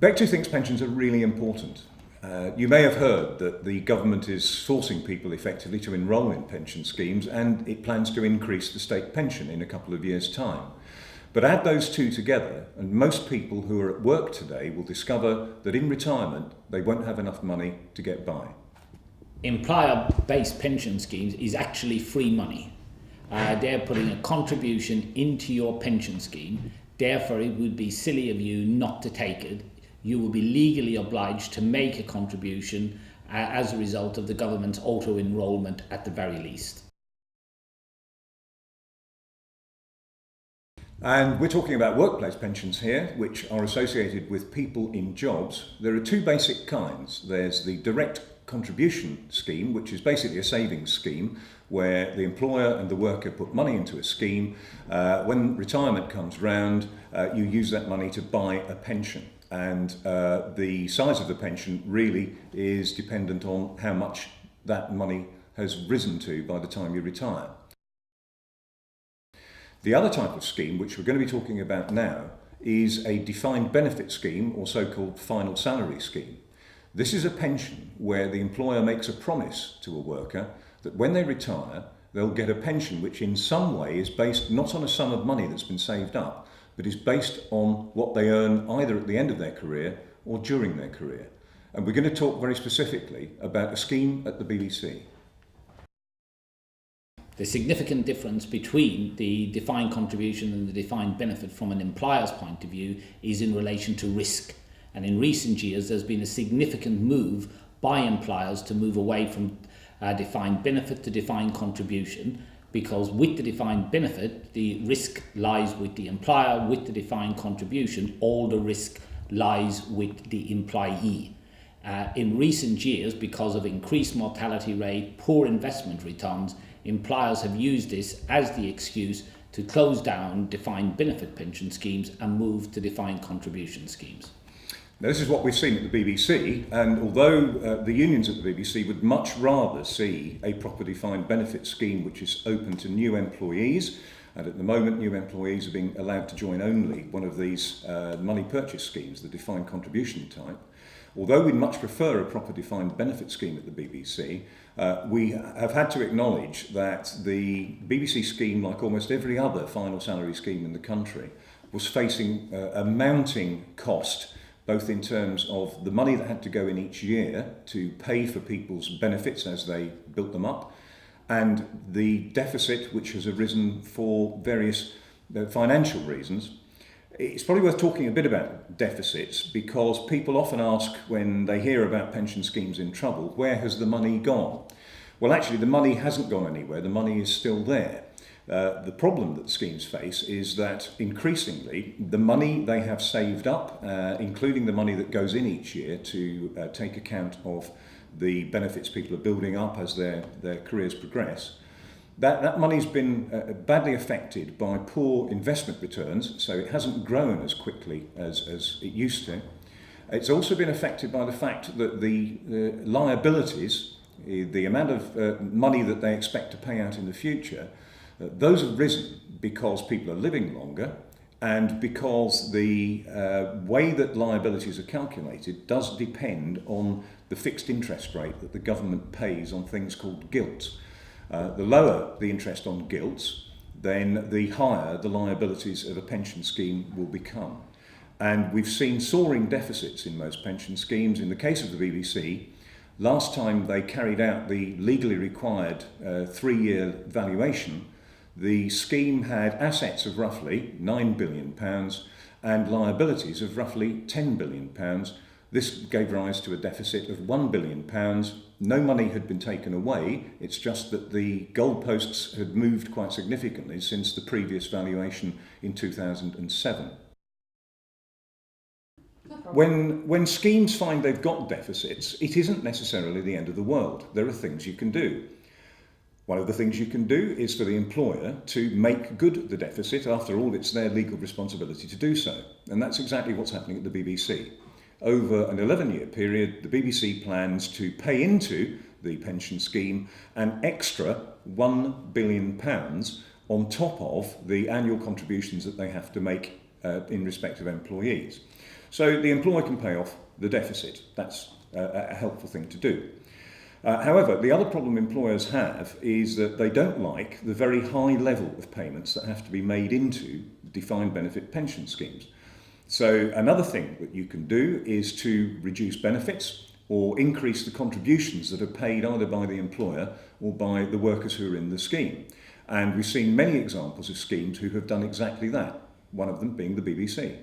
Bectu thinks pensions are really important. You may have heard that the government is forcing people effectively to enrol in pension schemes, and it plans to increase the state pension in a couple of years' time. But add those two together and most people who are at work today will discover that in retirement they won't have enough money to get by. Employer-based pension schemes is actually free money. They're putting a contribution into your pension scheme, therefore it would be silly of you not to take it. You will be legally obliged to make a contribution as a result of the government's auto-enrolment at the very least. And we're talking about workplace pensions here, which are associated with people in jobs. There are two basic kinds. There's the direct contribution scheme, which is basically a savings scheme where the employer and the worker put money into a scheme. When retirement comes round, you use that money to buy a pension. And the size of the pension really is dependent on how much that money has risen to by the time you retire. The other type of scheme, which we're going to be talking about now, is a defined benefit scheme, or so-called final salary scheme. This is a pension where the employer makes a promise to a worker that when they retire, they'll get a pension which in some way is based not on a sum of money that's been saved up, but is based on what they earn either at the end of their career or during their career. And we're going to talk very specifically about a scheme at the BBC. The significant difference between the defined contribution and the defined benefit from an employer's point of view is in relation to risk. And in recent years, there's been a significant move by employers to move away from defined benefit to defined contribution, because with the defined benefit, the risk lies with the employer. With the defined contribution, all the risk lies with the employee. In recent years, because of increased mortality rate, poor investment returns, employers have used this as the excuse to close down defined benefit pension schemes and move to defined contribution schemes. Now, this is what we've seen at the BBC, and although the unions at the BBC would much rather see a proper defined benefit scheme which is open to new employees, and at the moment new employees are being allowed to join only one of these money purchase schemes, the defined contribution type. Although we'd much prefer a proper defined benefit scheme at the BBC, we have had to acknowledge that the BBC scheme, like almost every other final salary scheme in the country, was facing a mounting cost, both in terms of the money that had to go in each year to pay for people's benefits as they built them up, and the deficit which has arisen for various financial reasons. It's probably worth talking a bit about deficits, because people often ask when they hear about pension schemes in trouble, where has the money gone? Well, actually the money hasn't gone anywhere, the money is still there. The problem that schemes face is that increasingly the money they have saved up, including the money that goes in each year to take account of the benefits people are building up as their careers progress, that money's been badly affected by poor investment returns, so it hasn't grown as quickly as it used to. It's also been affected by the fact that the liabilities, the amount of money that they expect to pay out in the future, those have risen because people are living longer, and because the way that liabilities are calculated does depend on the fixed interest rate that the government pays on things called gilts. The lower the interest on gilts, then the higher the liabilities of a pension scheme will become. And we've seen soaring deficits in most pension schemes. In the case of the BBC, last time they carried out the legally required 3-year valuation, the scheme had assets of roughly £9 billion and liabilities of roughly £10 billion. This gave rise to a deficit of £1 billion. No money had been taken away, it's just that the goalposts had moved quite significantly since the previous valuation in 2007. When schemes find they've got deficits, it isn't necessarily the end of the world. There are things you can do. One of the things you can do is for the employer to make good the deficit. After all, it's their legal responsibility to do so. And that's exactly what's happening at the BBC. Over an 11-year period, the BBC plans to pay into the pension scheme an extra £1 billion on top of the annual contributions that they have to make in respect of employees. So the employer can pay off the deficit. That's a helpful thing to do. However, the other problem employers have is that they don't like the very high level of payments that have to be made into defined benefit pension schemes. So another thing that you can do is to reduce benefits or increase the contributions that are paid either by the employer or by the workers who are in the scheme. And we've seen many examples of schemes who have done exactly that, one of them being the BBC.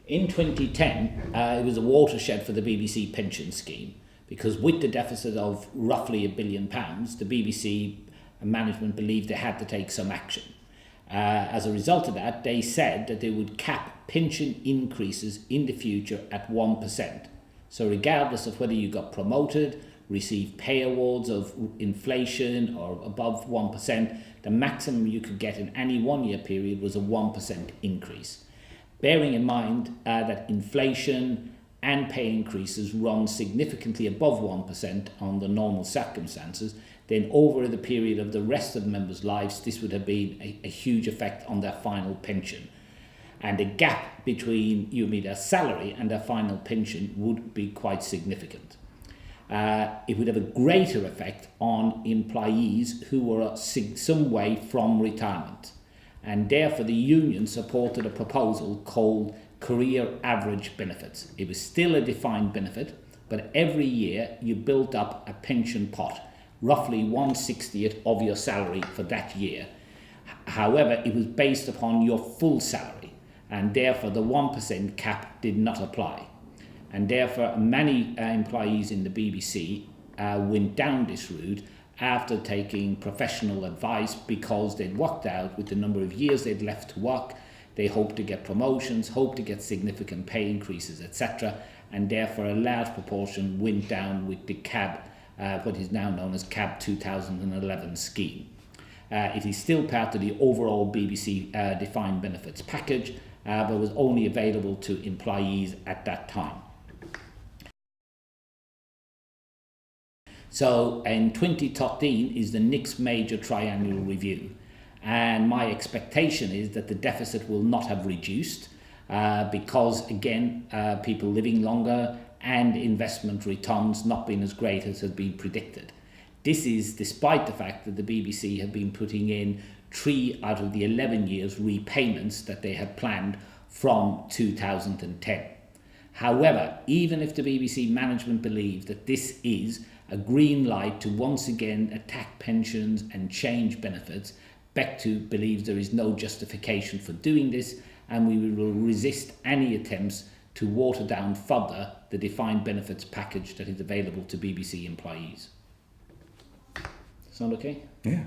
In 2010, it was a watershed for the BBC pension scheme, because with the deficit of roughly £1 billion, the BBC management believed they had to take some action. As a result of that, they said that they would cap pension increases in the future at 1%. So regardless of whether you got promoted, received pay awards of inflation or above 1%, the maximum you could get in any 1 year period was a 1% increase. Bearing in mind that inflation and pay increases run significantly above 1% on the normal circumstances, then over the period of the rest of the members' lives, this would have been a huge effect on their final pension. And the gap between their salary and their final pension would be quite significant. It would have a greater effect on employees who were some way from retirement. And therefore the union supported a proposal called career average benefits. It was still a defined benefit, but every year you built up a pension pot, roughly 1/60th of your salary for that year. However, it was based upon your full salary, and therefore the 1% cap did not apply. And therefore many employees in the BBC went down this route after taking professional advice, because they'd worked out with the number of years they'd left to work, they hoped to get promotions, hoped to get significant pay increases, etc. And therefore a large proportion went down with the CAB, what is now known as CAB 2011 scheme. It is still part of the overall BBC defined benefits package, but was only available to employees at that time. So in 2013 is the next major triennial review, and my expectation is that the deficit will not have reduced because again people living longer and investment returns not being as great as had been predicted. This is despite the fact that the BBC have been putting in 3 out of the 11 years repayments that they had planned from 2010. However, even if the BBC management believe that this is a green light to once again attack pensions and change benefits, Bectu believes there is no justification for doing this, and we will resist any attempts to water down further the defined benefits package that is available to BBC employees. Sound okay? Yeah.